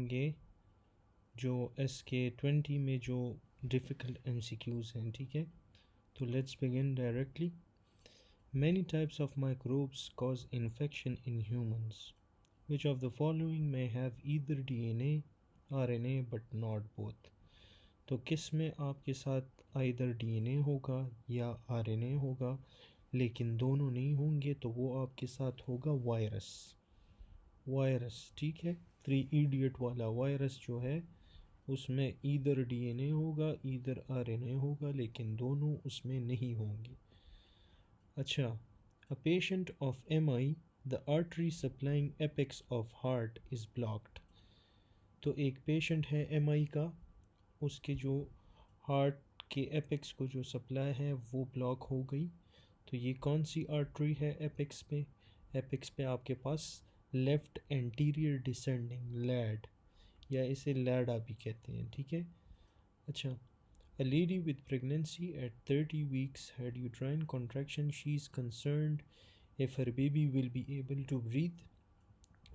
होंगे जो SK20 में जो डिफ़िकल्ट MCQs हैं, ठीक है। तो let's begin directly. Many types of microbes cause infection in humans. Which of the following may have either DNA, RNA but not both? तो किस में आपके साथ either DNA होगा या RNA होगा लेकिन दोनों नहीं होंगे, तो वो आपके साथ होगा वायरस। ठीक है। 3 इडियट वाला वायरस जो है उसमें ईदर DNA होगा ईदर RNA होगा लेकिन दोनों उसमें नहीं होंगे। अच्छा, a patient of MI, the artery supplying apex of heart is blocked. तो एक पेशेंट है MI का, उसके जो हार्ट के एपेक्स को जो सप्लाई है वो ब्लॉक हो गई। तो ये कौन सी आर्टरी है एपेक्स पे? एपेक्स पे आपके पास लेफ़्ट एंटीरियर डिसेंडिंग लैड, या इसे लैडा भी कहते हैं, ठीक है। अच्छा, a lady with pregnancy at 30 weeks had uterine contraction. She is concerned if her baby will be able to breathe.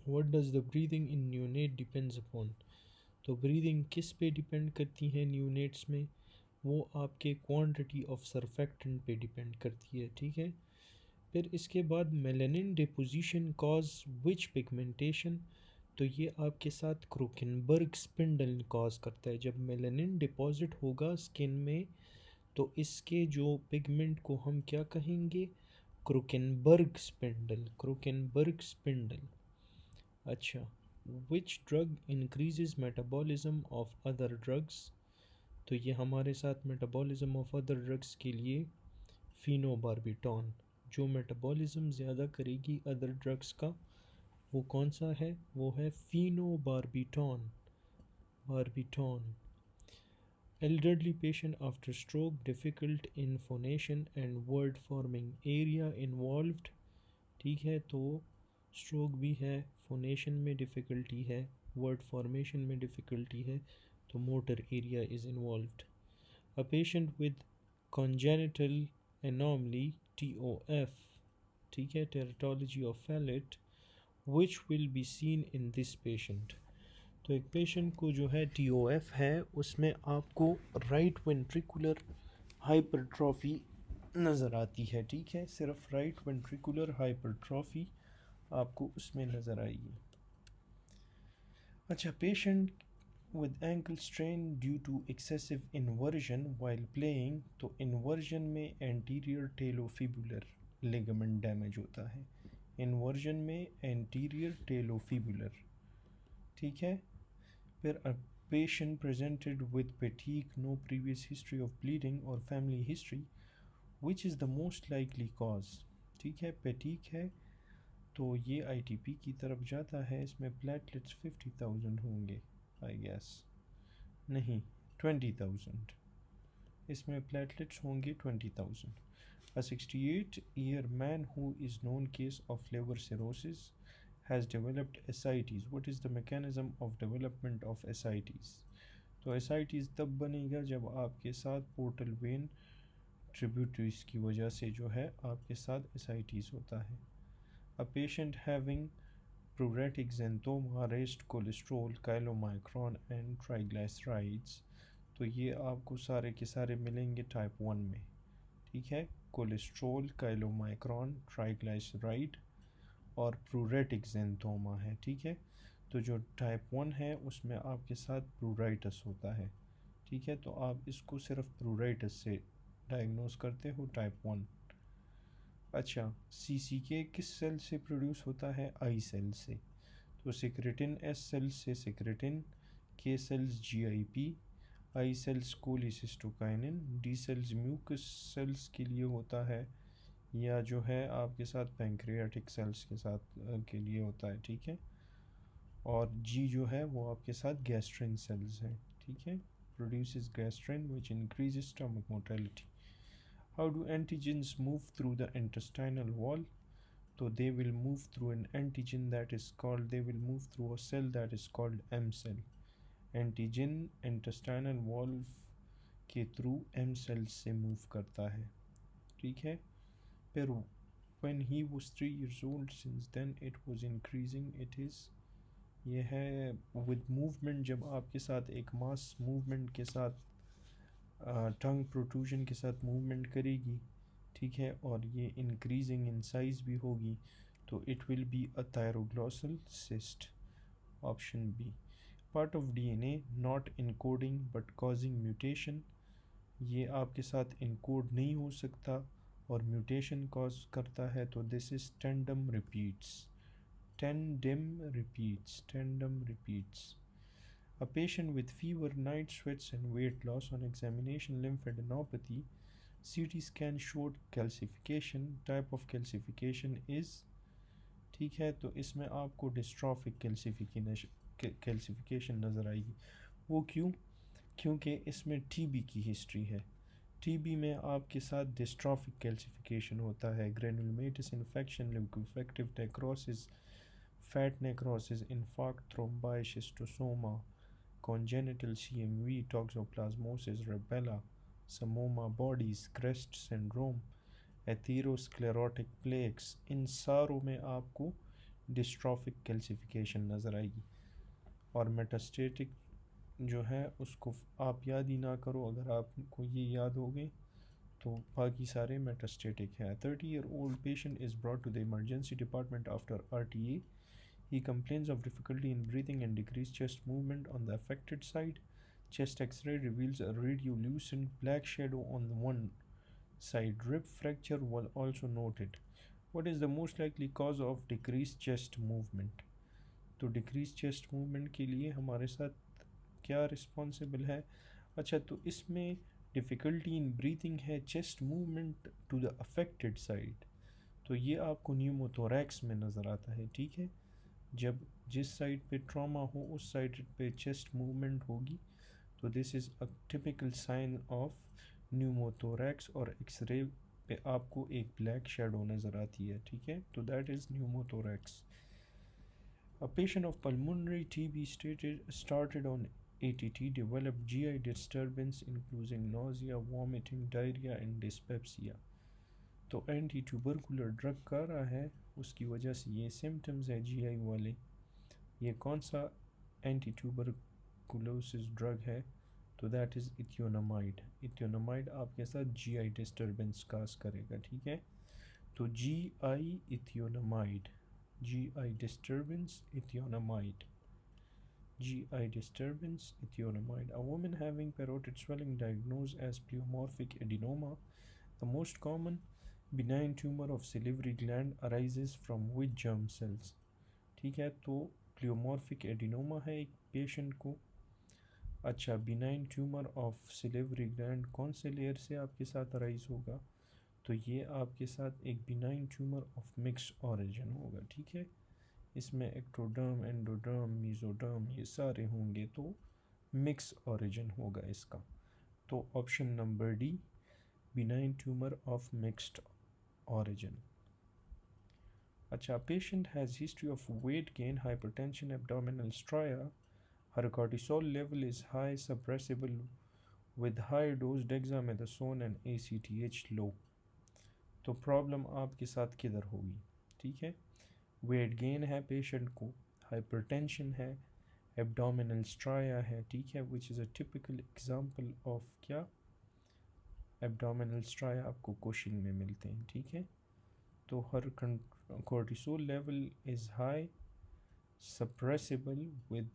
What does the breathing in neonate depends upon? तो breathing किस पे डिपेंड करती है न्यूनेट्स में? वो आपके quantity of surfactant पे depend करती है, ठीक है। फिर इसके बाद melanin deposition cause which pigmentation? तो ये आपके साथ क्रोकेनबर्ग स्पिंडल कॉज करता है। जब मेलानिन डिपॉजिट होगा स्किन में तो इसके जो पिगमेंट को हम क्या कहेंगे? क्रोकेनबर्ग स्पिंडल। अच्छा, which drug increases metabolism of other drugs? तो ये हमारे साथ मेटाबॉलिज्म ऑफ अदर ड्रग्स के लिए फिनोबार्बिटॉन। जो मेटाबॉलिज्म ज़्यादा करेगी अदर ड्रग्स का वो कौन सा है? वो है phenobarbitone. Elderly patient after stroke, difficult in phonation and word forming, area involved, ठीक है। तो स्ट्रोक भी है, फोनेशन में डिफ़िकल्टी है, वर्ड फॉर्मेशन में डिफ़िकल्टी है, तो motor area is involved. A patient with congenital anomaly TOF, ठीक है, teratology of Fallot, which will be seen in this patient? तो एक पेशेंट को जो है TOF है उसमें आपको राइट वेंट्रिकुलर हाइपरट्रॉफी नज़र आती है, ठीक है। सिर्फ राइट वेंट्रिकुलर हाइपरट्रॉफी आपको उसमें नज़र आएगी। अच्छा, patient with ankle strain due to excessive inversion while playing, तो inversion में anterior talofibular ligament damage होता है। inversion में anterior talofibular, ठीक है। फिर a patient presented with fatigue, no previous history of bleeding or family history, which is the most likely cause? ठीक है, fatigue है तो ये ITP की तरफ जाता है। इसमें प्लेटलेट्स 50,000 होंगे आई गेस, नहीं 20,000, इसमें प्लेटलेट्स होंगे 20,000। A 68-year man who is known case of liver cirrhosis has developed ascites. What is the mechanism of development of ascites? तो ascites तब बनेगा जब आपके साथ पोर्टल वेन ट्रिब्यूटरीज की वजह से जो है आपके साथ ascites होता है। A patient having pruritic xanthoma, raised cholesterol, chylomicron and triglycerides, तो ये आपको सारे के सारे मिलेंगे टाइप 1 में, ठीक है। कोलेस्ट्रोल, काइलोमाइक्रॉन, ट्राइग्लाइसराइड और प्रूरेटिक xanthoma है, ठीक है। तो जो टाइप 1 है उसमें आपके साथ प्रूराइटस होता है, ठीक है। तो आप इसको सिर्फ प्रूराइटस से डायग्नोस करते हो, टाइप 1। अच्छा, CCK किस सेल से प्रोड्यूस होता है? आई सेल से। तो सिक्रेटिन S सेल्स से secretin, K cells GIP, I cells cholecystokinin, D cells mucus cells के लिए होता है, या जो है आपके साथ पैंक्रियाटिक सेल्स के साथ के लिए होता है, ठीक है। और G जो है वो आपके साथ गैस्ट्रिन सेल्स हैं, ठीक है। Produces gastrin which increases stomach motility. How do antigens move through the intestinal wall? So they will move through an antigen that is called, they will move through a cell that is called M cell. Antigen intestinal wall के through M cell से move करता है, ठीक है। फिर when he was 3 years old, since then it was increasing, it is ये है with movement, जब आपके साथ एक मास मूवमेंट के साथ टंग प्रोट्रूजन के साथ मूवमेंट करेगी, ठीक है, और ये इंक्रीजिंग इन साइज भी होगी, तो it will be a thyroglossal cyst. Option B. Part of DNA not encoding but causing mutation, ये आपके साथ इनकोड नहीं हो सकता और म्यूटेशन कॉज करता है, तो this is tandem repeats. Tandem repeats. A patient with fever, night sweats, and weight loss on examination lymphadenopathy. CT scan showed calcification. Type of calcification is, ठीक है, तो इसमें आपको डिस्ट्रॉफिक कैल्सिफिकेशन नज़र आएगी। वो क्यों? क्योंकि इसमें टीबी की हिस्ट्री है। टीबी में आपके साथ डिस्ट्रॉफिक कैल्सिफिकेशन होता है, granulomatous infection, liquefactive necrosis, fat necrosis, infarct, thrombocytosoma, congenital CMV, toxoplasmosis, rubella, samoma bodies, CREST syndrome, atherosclerotic plaques, इन सारों में आपको डिस्ट्रॉफिक कैल्सिफिकेशन नज़र आएगी। और मेटास्टेटिक जो है उसको आप याद ही ना करो, अगर आपको ये याद हो गए तो बाकी सारे मेटास्टेटिक हैं। 30-year-old patient is brought to the emergency department after RTA. He complains of difficulty in breathing and decreased chest movement on the affected side. Chest X-ray reveals a radiolucent black shadow on one side. Rib fracture was also noted. What is the most likely cause of decreased chest movement? तो decrease chest movement के लिए हमारे साथ क्या responsible है? अच्छा, तो इसमें डिफ़िकल्टी इन ब्रीथिंग है, chest movement to the affected side, तो ये आपको न्यूमोथोरैक्स में नज़र आता है, ठीक है। जब जिस साइड पे ट्रॉमा हो उस साइड पे चेस्ट मूवमेंट होगी, तो this is a typical sign of pneumothorax, और एक्सरे पे आपको एक ब्लैक शेडो नज़र आती है, ठीक है, तो that is pneumothorax. A patient of pulmonary TB started on ATT, developed GI disturbance including nausea, vomiting, diarrhea and dyspepsia. तो एंटी ट्यूबरकुलर ड्रग खा रहा है, उसकी वजह से ये सिम्टम्स है जीआई वाले। ये कौन सा एंटी ट्यूबरकुलोसिस ड्रग है? तो दैट इज़ इथियोनामाइड। इथियोनामाइड आपके साथ जीआई डिस्टर्बेंस काज करेगा, ठीक है। तो GI इथियोनामाइड, GI disturbance, ethionamide. GI disturbance, ethionamide. A woman having parotid swelling diagnosed as pleomorphic adenoma. The most common benign tumor of salivary gland arises from which germ cells? ठीक है, तो pleomorphic adenoma है एक patient को। अच्छा, benign tumour of salivary gland कौन से layer से आपके साथ अराइज होगा? तो ये आपके साथ एक benign tumour of mix origin होगा, ठीक है। इसमें एक्टोडर्म, एंडोडर्म, मीजोडर्म ये सारे होंगे, तो मिक्स ऑरिजिन होगा इसका। तो option number D, benign tumour of mixed origin. अच्छा, patient has history of weight gain, hypertension, abdominal striae, her cortisol level is high, suppressible with high dose dexamethasone and ACTH low। तो problem आपके साथ किधर होगी? ठीक है, weight gain है patient को, हाइपरटेंशन है, एब्डोमिनल स्ट्राया है, ठीक है, which is a typical example of क्या? एब्डोमिनल स्ट्राया आपको कोशिंग में मिलते हैं, ठीक है। तो हर cortisol level is high, suppressible with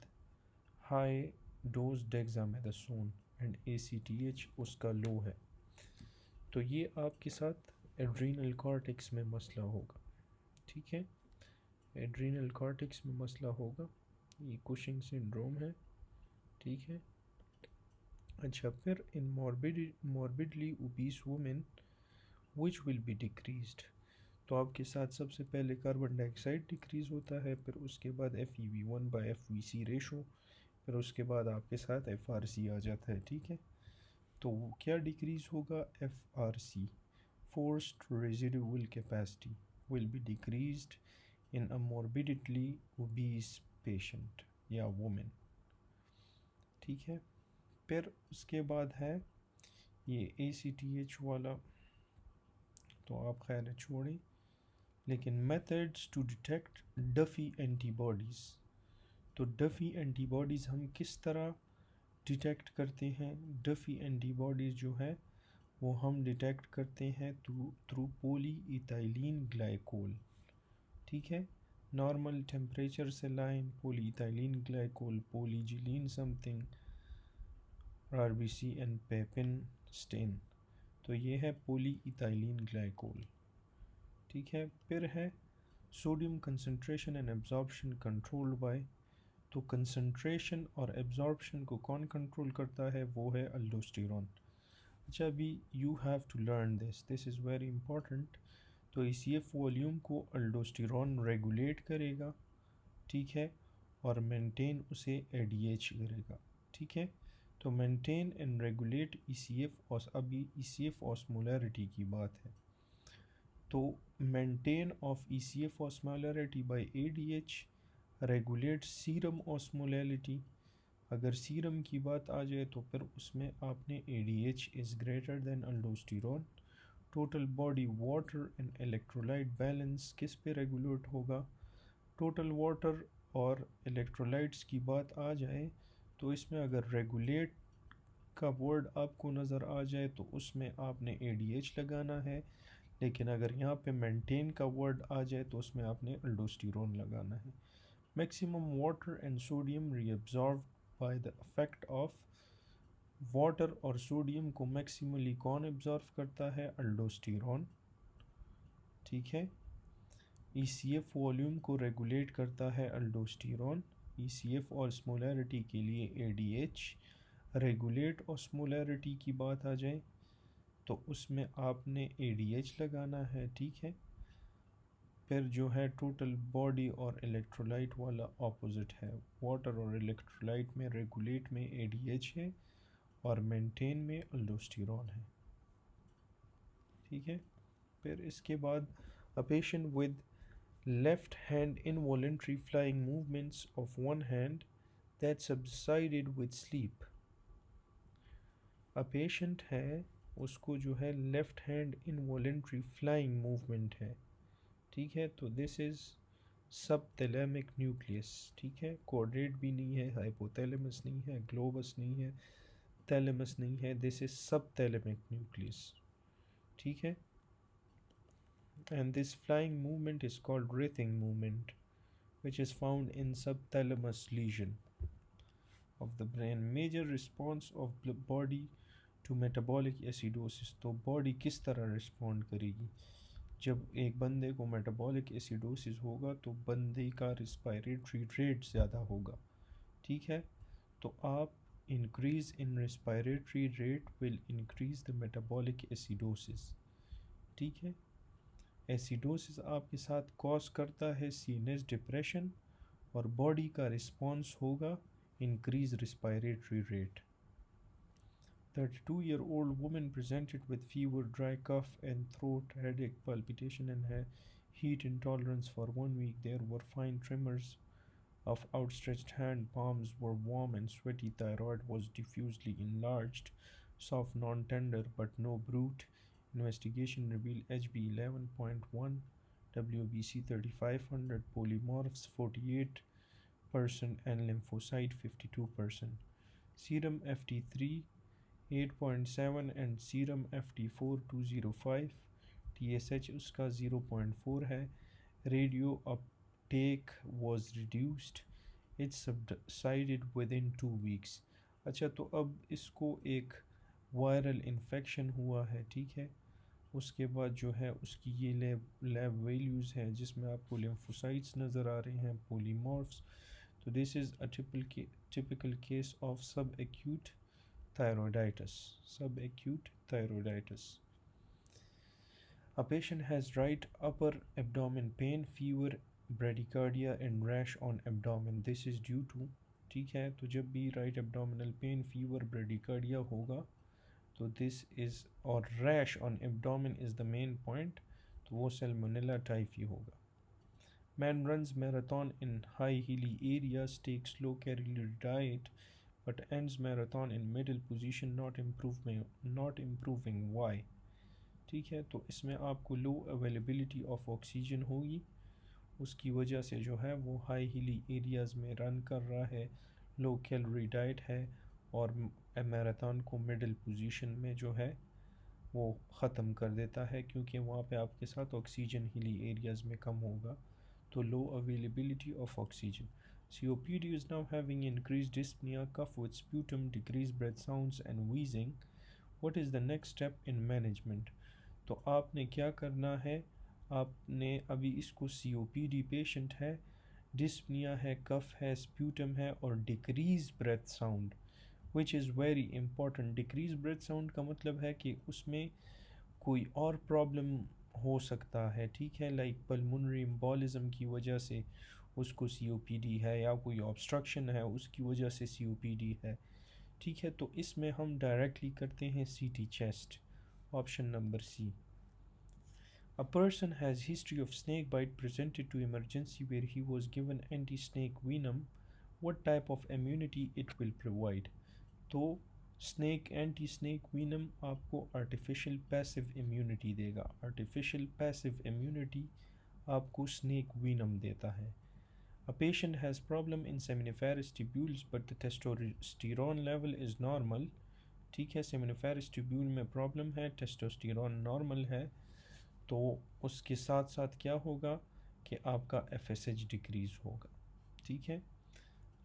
high dose dexamethasone and ACTH उसका लो है। तो ये आपके साथ एड्रीनल कॉर्टेक्स में मसला होगा, ठीक है, एड्रीनल कॉर्टेक्स में मसला होगा, ये कुशिंग सिंड्रोम है, ठीक है। अच्छा, फिर in morbidly obese women which will be decreased, तो आपके साथ सबसे पहले कार्बन डाइऑक्साइड डिक्रीज़ होता है, फिर उसके बाद FeV1/FVC रेशो, फिर उसके बाद आपके साथ FRC आ जाता है, ठीक है। तो क्या डिक्रीज़ होगा? FRC, forced residual capacity, will be decreased in a morbidly obese patient या वुमेन, ठीक है। फिर उसके बाद है ये ACTH वाला, तो आप खैर छोड़ें, लेकिन methods to detect Duffy antibodies, तो डफ़ी एंटीबॉडीज़ हम किस तरह डिटेक्ट करते हैं? डफ़ी एंटीबॉडीज़ जो है वो हम डिटेक्ट करते हैं थ्रू पोली इथाइलिन ग्लाइकोल। ठीक है, normal temperature saline, poly ethylene glycol, polyxylene something, RBC and papain stain. तो ये है पोली इथाइलिन ग्लाइकोल। ठीक है, फिर है sodium concentration and absorption controlled by. तो कंसंट्रेशन और एब्जॉर्प्शन को कौन कंट्रोल करता है? वो है अल्डोस्टेरॉन। अच्छा, अभी you have to learn this is very important. तो ECF वॉल्यूम को अल्डोस्टेरॉन रेगुलेट करेगा, ठीक है, और मेंटेन उसे ADH करेगा। ठीक है, तो मेंटेन एंड रेगुलेट ECF और अभी ECF ऑस्मोलैरिटी की बात है। तो maintain of ECF osmolarity by ADH regulate serum osmolarity. अगर सीरम की बात आ जाए तो फिर उसमें आपने ADH is greater than aldosterone. Total body water and electrolyte balance किस पे रेगुलेट होगा? टोटल वाटर और इलेक्ट्रोलाइट्स की बात आ जाए तो इसमें अगर रेगुलेट का वर्ड आपको नज़र आ जाए तो उसमें आपने ADH लगाना है, लेकिन अगर यहाँ पे मेंटेन का वर्ड आ जाए तो उसमें आपने अल्डोस्टेरॉन लगाना है। Maximum water and sodium reabsorb by the effect of water और सोडियम को मैक्सिमली कौन एब्जॉर्व करता है? अल्डोस्टेरॉन। ठीक है, ECF वॉल्यूम को रेगुलेट करता है अल्डोस्टेरॉन। ECF ऑस्मोलैरिटी के लिए ADH। रेगुलेट ऑस्मोलैरिटी की बात आ जाए तो उसमें आपने ADH लगाना है। ठीक है, फिर जो है टोटल बॉडी और इलेक्ट्रोलाइट वाला ऑपोजिट है। वाटर और इलेक्ट्रोलाइट में रेगुलेट में ADH है और मेंटेन में अल्डोस्टेरॉन है। ठीक है, फिर इसके बाद a patient with left hand involuntary flying movements of one hand that subsided with sleep। a patient है, उसको जो है left hand involuntary flying movement है। ठीक है, तो दिस इज़ सबथैलेमिक न्यूक्लियस। ठीक है, कोऑर्डिनेट भी नहीं है, हाइपोथैलेमस नहीं है, ग्लोबस नहीं है, थैलेमस नहीं है, दिस इज सबथैलेमिक न्यूक्लियस। ठीक है, and this flying movement is called writhing movement, which is found in subthalamus lesion of the brain। Major response of the body to metabolic acidosis। तो body किस तरह respond करेगी? जब एक बंदे को मेटाबॉलिक एसिडोसिस होगा तो बंदे का रिस्पायरेटरी रेट ज़्यादा होगा। ठीक है, तो आप increase in respiratory rate will increase the metabolic acidosis. ठीक है, एसिडोसिस आपके साथ कॉज करता है सीनेस डिप्रेशन और बॉडी का रिस्पॉन्स होगा increase respiratory rate. 32-year-old woman presented with fever, dry cough and throat headache, palpitation and heat intolerance for 1 week. There were fine tremors of outstretched hand, palms were warm and sweaty, thyroid was diffusely enlarged, soft non-tender but no brute. Investigation revealed HB11.1, WBC 3500, polymorphs 48% and lymphocyte 52%. Serum FT3 8.7 and serum FT4 205, TSH उसका 0.4 है। Radio Uptake was reduced, it subsided within 2 weeks। अच्छा, तो अब इसको एक viral infection हुआ है। ठीक है, उसके बाद जो है उसकी ये लैब वैल्यूज़ हैं जिसमें आपको लिम्फोसाइट्स नज़र आ रहे हैं, पोलीमॉर्फ्स। तो this is a typical case of सब acute thyroiditis, subacute thyroiditis। A patient has right upper abdomen pain, fever, bradycardia and rash on abdomen। This is due to, ठीक है, तो जब भी right abdominal pain, fever, bradycardia होगा तो this is, और rash on abdomen is the main point, तो वो salmonella typhi होगा। Man runs marathon in high hilly areas, takes low calorie diet but ends marathon in middle position, not improving why। ठीक है, तो इसमें आपको लो availability of oxygen होगी उसकी वजह से जो है वो हाई हिली एरियाज़ में रन कर रहा है, लो कैलोरी डाइट है, और मैराथन को मिडिल पोजीशन में जो है वो ख़त्म कर देता है, क्योंकि वहाँ पे आपके साथ ऑक्सीजन हिली एरियाज़ में कम होगा, तो low availability of oxygen. COPD is now having increased dyspnea, cough with sputum, decreased breath sounds and wheezing. What is the next step in management? तो आपने क्या करना है, आपने अभी इसको COPD पेशेंट है, डिस्पनिया है, कफ है, स्प्यूटम है और decrease breath sound, which is very important. Decrease breath sound का मतलब है कि उसमें कोई और प्रॉब्लम हो सकता है, ठीक है, लाइक पल्मोनरी एम्बोलिज्म की वजह से उसको COPD है, या कोई ऑब्स्ट्रक्शन है उसकी वजह से COPD है, ठीक है. तो इसमें हम डायरेक्टली करते हैं CT chest, option number C. A person has history of snake bite, presented to emergency where he was given anti-snake venom. What type of immunity it will provide? तो स्नैक एंटी स्नैक venom आपको artificial passive immunity देगा. Artificial passive immunity आपको snack venom देता है. A patient has problem in seminiferous tubules but the testosterone level is normal. ठीक है, seminiferous tubule में problem है, टेस्टोस्टेरोन नॉर्मल है, तो उसके साथ साथ क्या होगा कि आपका FSH डिक्रीज़ होगा, ठीक है.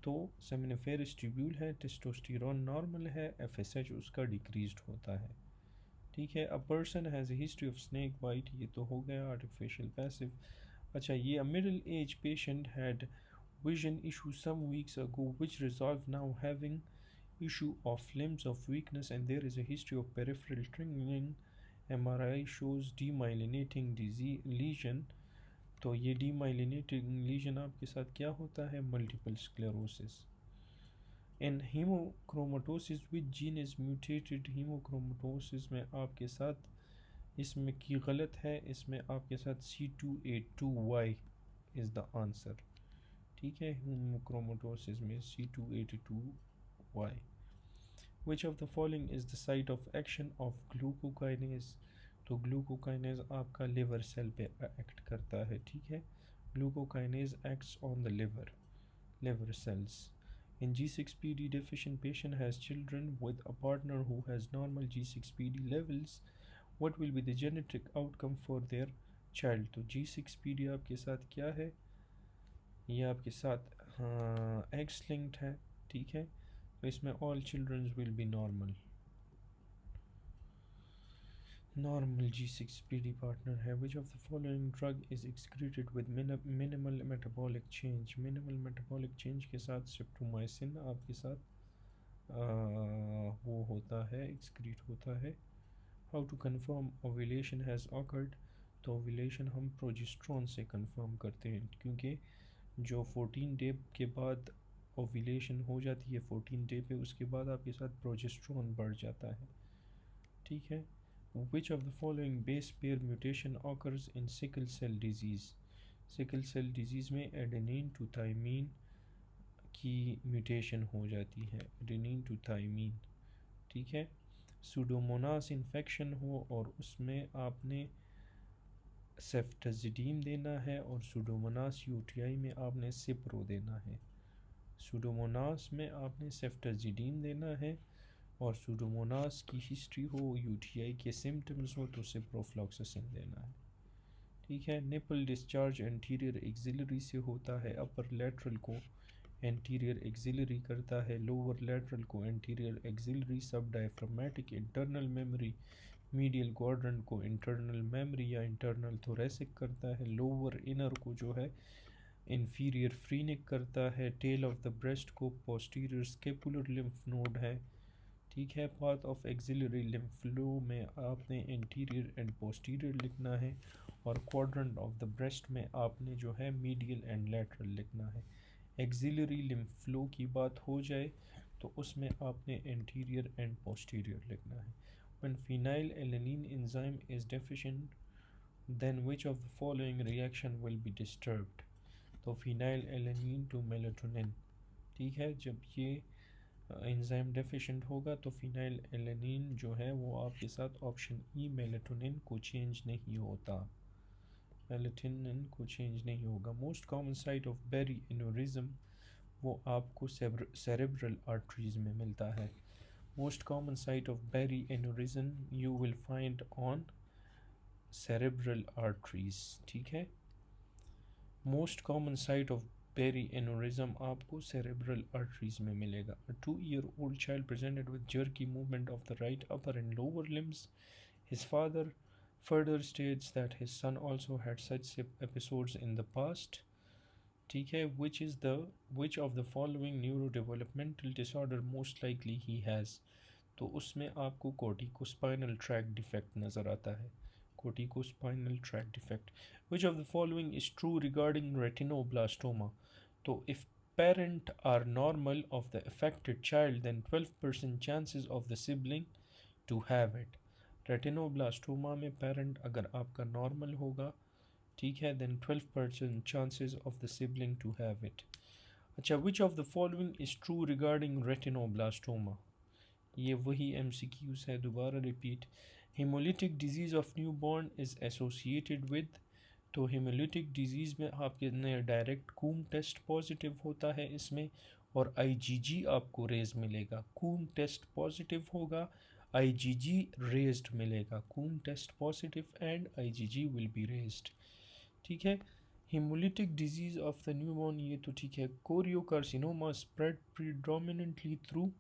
तो सेमिनिफेरस ट्यूब्यूल है, टेस्टोस्टेरोन नॉर्मल है, FSH उसका डिक्रीज्ड होता है, ठीक है. A person has a history of snake bite, ये तो हो गया आर्टिफिशियल पैसिव. अच्छा, ये a middle age patient had vision issue some weeks ago which resolved, now having issue of limbs of weakness and there is a history of peripheral tingling. MRI shows demyelinating disease lesion. तो ये demyelinating lesion आपके साथ क्या होता है, multiple sclerosis. In haemochromatosis which gene is mutated, haemochromatosis में आपके साथ इसमें की गलत है, इसमें आपके साथ C282Y इज़ द आंसर, ठीक है. हीमोक्रोमेटोसिस में C282Y. Which of the following is the site of action of glucokinase? तो ग्लूकोकाइनेज आपका लिवर सेल पे एक्ट करता है, ठीक है. Glucokinase acts on the liver cells. In G6PD deficient patient has children with a partner who has normal G6PD levels. What will be the genetic outcome for their child? तो G6PD आपके साथ क्या है, ये आपके साथ एक्स लिंक्ड है, ठीक है. तो इसमें all children will be normal G6PD partner है. Which of the following drug is excreted with minimal metabolic change? Minimal metabolic change के साथ streptomycin आपके साथ वो होता है, excrete होता है. How to confirm ovulation has occurred? तो ovulation हम प्रोजेस्ट्रॉन से confirm करते हैं, क्योंकि जो 14 डे के बाद ओव्यूलेशन हो जाती है 14 डे पे, उसके बाद आपके साथ प्रोजेस्ट्रॉन बढ़ जाता है, ठीक है. Which of the following base pair mutation occurs in sickle cell disease? Sickle cell disease में एडेनिन टू थाइमीन की म्यूटेशन हो जाती है, एडेनिन टू थाइमीन, ठीक है. सूडोमोनास इन्फेक्शन हो और उसमें आपने सेफ्टाजिडीन देना है और सूडोमोनास यूटीआई में आपने सिप्रो देना है. सूडोमोनास में आपने सेफ्टाजिडीन देना है और सूडोमोनास की हिस्ट्री हो, यूटीआई के सिम्टम्स हो तो सिप्रोफ्लॉक्सासिन देना है, ठीक है. निपल डिस्चार्ज एंटीरियर एक्सिलरी से होता है, अपर लेटरल को एंटीरियर एक्सिलरी करता है, लोअर लेटरल को एंटीरियर एक्सिलरी. सब diaphragmatic internal memory medial quadrant को इंटरनल मेमोरी या इंटरनल थोरेसिक करता है. लोअर इनर को जो है इंफीरियर फ्रीनिक करता है. टेल ऑफ द ब्रेस्ट को पोस्टीरियर स्केपुलर लिम्फ नोड है, ठीक है. Path of axillary lymph flow में आपने इंटीरियर एंड पोस्टीरियर लिखना है और क्वाड्रेंट ऑफ द ब्रेस्ट में आपने जो है मीडियल एंड लेटरल लिखना है. एक्सिलरी लिम्फ फ्लो की बात हो जाए तो उसमें आपने इंटीरियर एंड पोस्टीरियर लिखना है. When phenylalanine enzyme is deficient, then which of the following reaction will be disturbed? तो phenylalanine to melatonin, ठीक है. जब ये एंजाइम डेफिशिएंट होगा तो फिनाइलएलेनिन जो है वो आपके साथ ऑप्शन ई मेलेटोनिन को चेंज नहीं होता. मेलेटोनिन को चेंज नहीं होगा। Most common site of berry aneurysm वो आपको सेरेब्रल आर्टरीज में मिलता है। Most common site of berry aneurysm you will find on cerebral arteries, ठीक है। Most common site of berry aneurysm आपको सेरेब्रल आर्टरीज में मिलेगा। A 2-year-old child presented with jerky movement of the right upper and lower limbs. His father further states that his son also had such episodes in the past. ठीक है, which of the following neurodevelopmental disorder most likely he has? तो उसमें आपको corticospinal tract defect नज़र आता है। corticospinal tract defect. Which of the following is true regarding retinoblastoma? तो if parent are normal of the affected child, then 12% chances of the sibling to have it. Retinoblastoma में parent अगर आपका normal होगा, ठीक है, then 12% chances of the sibling to have it. अच्छा, which of the following is true regarding retinoblastoma? ये वही MCQs है, दोबारा repeat. Haemolytic disease of new born is associated with, तो हेमोलिटिक डिजीज़ में आपके डायरेक्ट कूम टेस्ट पॉजिटिव होता है इसमें, और IgG आपको रेज मिलेगा। कूम टेस्ट पॉजिटिव होगा, IgG रेज्ड मिलेगा। Coombs test positive and IgG will be raised, ठीक है। Haemolytic disease of the newborn ये तो ठीक है। कोरियोकार्सिनोमा स्प्रेड प्रीडोमिनेंटली थ्रू,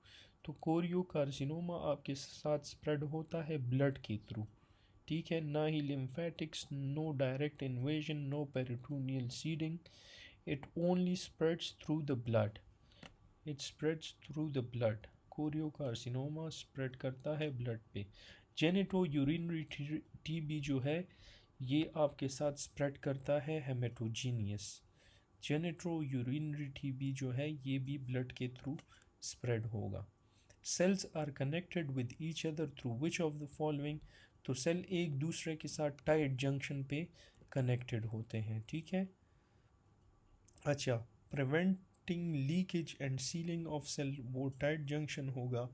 तो कोरियोकार्सिनोमा आपके साथ स्प्रेड होता है ब्लड के थ्रू, ठीक है, ना ही lymphatics, no direct invasion, no peritoneal seeding, it only spreads through the blood, it spreads through the blood. Choriocarcinoma spread करता है ब्लड पे। जेनेटो यूरिनरी टीबी जो है ये आपके साथ स्प्रेड करता है हेमेटोजीनियस। जेनेट्रो यूरिनरी टीबी जो है ये भी ब्लड के थ्रू स्प्रेड होगा। Cells are connected with each other through which of the following, तो सेल एक दूसरे के साथ टाइट जंक्शन पे कनेक्टेड होते हैं, ठीक है। अच्छा, preventing leakage and sealing of cell वो टाइट जंक्शन होगा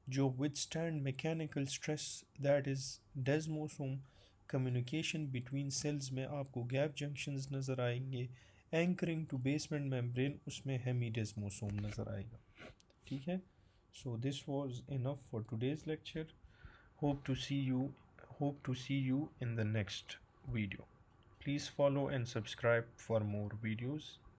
जो withstand mechanical stress, that is desmosome. Communication between cells में आपको गैप जंक्शंस नज़र आएंगे। एंकरिंग टू बेसमेंट मेम्ब्रेन उसमें हेमीडेस्मोसोम नज़र आएगा, ठीक है। So this was enough for today's lecture. Hope to see you in the next video. Please follow and subscribe for more videos.